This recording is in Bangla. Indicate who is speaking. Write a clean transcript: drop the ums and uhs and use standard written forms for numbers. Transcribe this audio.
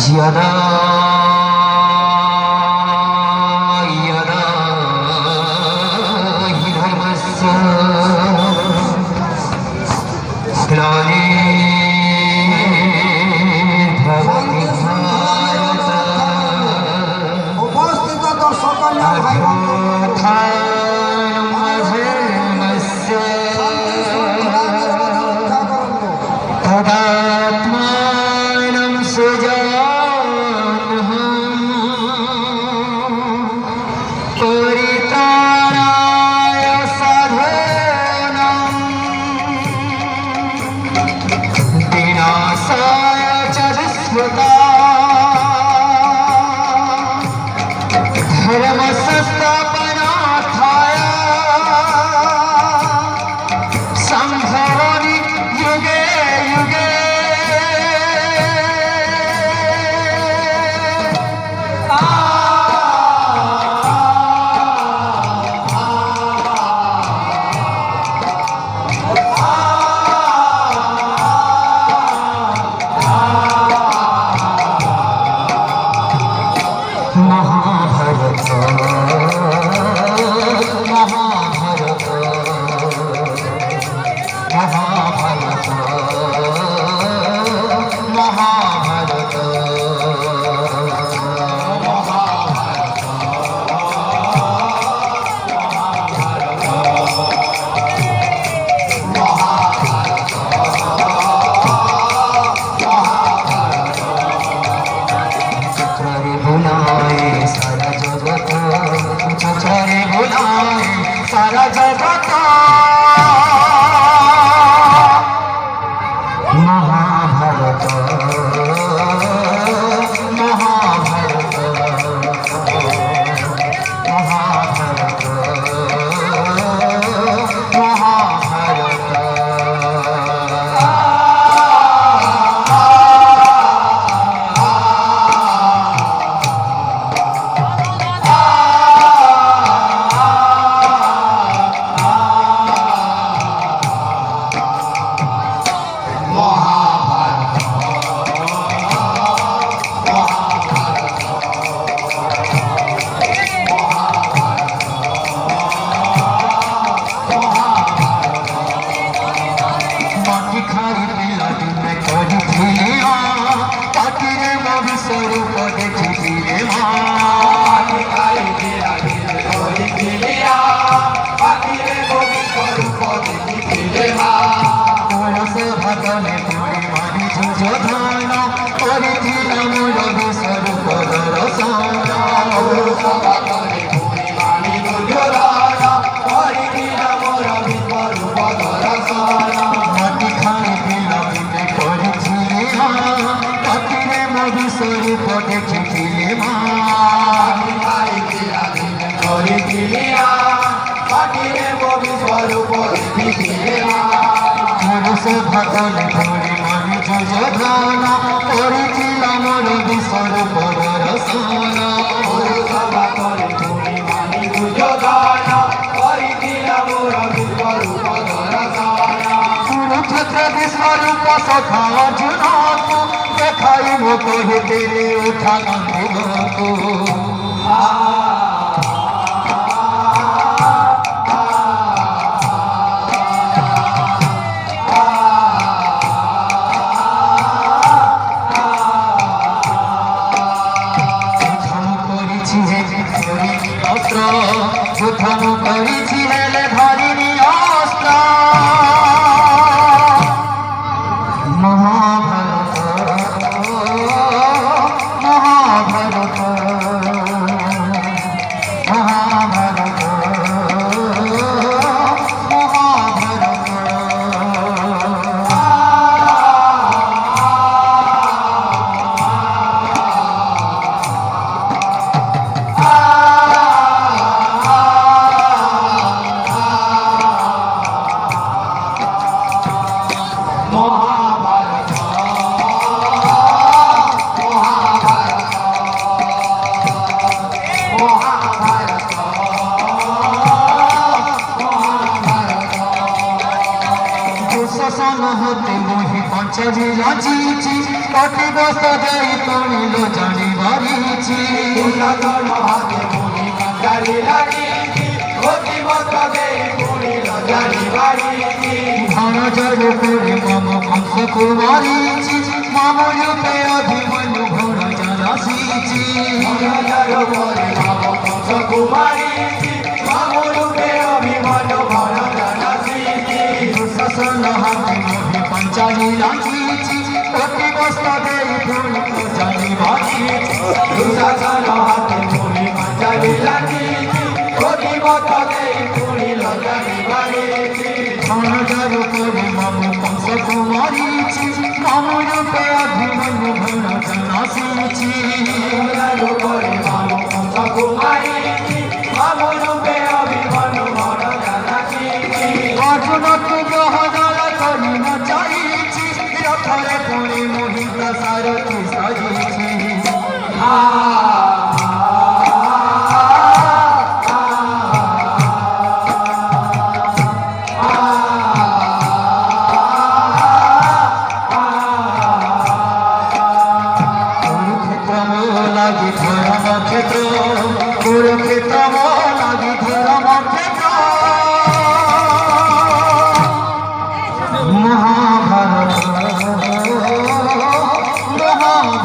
Speaker 1: यदा यदा हि धर्मस्य ग्लानिर्भवति भारत
Speaker 2: उपस्थित दर्शक
Speaker 1: अधर्मस्य तदात्मानं सृजाम्यहम् परित्राणाय साधूनां विनाशाय च दुष्कृतां धर्मसंस्थापनार्थाय सम्भवामि युगे युगे। महाभारत महाभारत महाभारत महाभारत चक्रे बुलाए सारा जगत, चक्रे बुलाए सारा जगत। महाभारत महाभारत महाभारत स्वरूप देखी रे मानस भगने तुरी मारी झुझोधान करिथिल मोर स्वरूप दर्शन माटी खाई पिला पिते करिथिले पतिरे मोर स्वरूप देखिथिले पुरुष भगने तुरी मारी झुझोधान करिथिल मोर स्वरूप दर्शन कुरुक्षेत्र विश्वरूप सखा अर्जुनकु देखाई मो कहे तेरे उठा नंदनको। যুদ্ধম করেছি হেলে ধরিনি অস্ত্র। মহাভারত মহাভারত মহাভারত शासन होते मोहि पंचरी रचिछि কটিবস্ত যাই তরিল জানি বাড়িছি
Speaker 2: পুরাতন হাতে মুনি কাঁচারি লাগিয়েছি কটিবস্ত যাই তরিল জানি বাড়িছি
Speaker 1: ধন জল করে মম কংস কুমারিছি মম রূপে অভিমন্যু ঘোর জলাসিছি
Speaker 2: ধনজর করে মম কংস কুমারিছি মম রূপে অভিমন্যু ঘন জলাসিছি
Speaker 1: দুঃশাসন হাতে মোহে পঞ্চালি রাখিছি কটিবস্ত যাই তরিল জানি বাড়িছি
Speaker 2: দুঃশাসন হাতে মুনি কাঁচারি লাগিয়েছি কটিবস্ত যাই তরিল জানি বাড়িছি
Speaker 1: ধন জল করে মম কংস কুমারিছি মম রূপে অভিমন্যু ঘোর জলাসিছি
Speaker 2: ধনজর করে মম কংস কুমারিছি মম রূপে অভিমন্যু ঘন জলাসিছি
Speaker 1: অর্জুন তু গ্রহ দল করি ন চাইছি রথরে পুরি মোহিত সারথি সাজিছি লাগি ধর্ম ক্ষেত্র কুরুক্ষেত্র লাগি ধর্ম ক্ষেত্র মহাভারত মহাভারত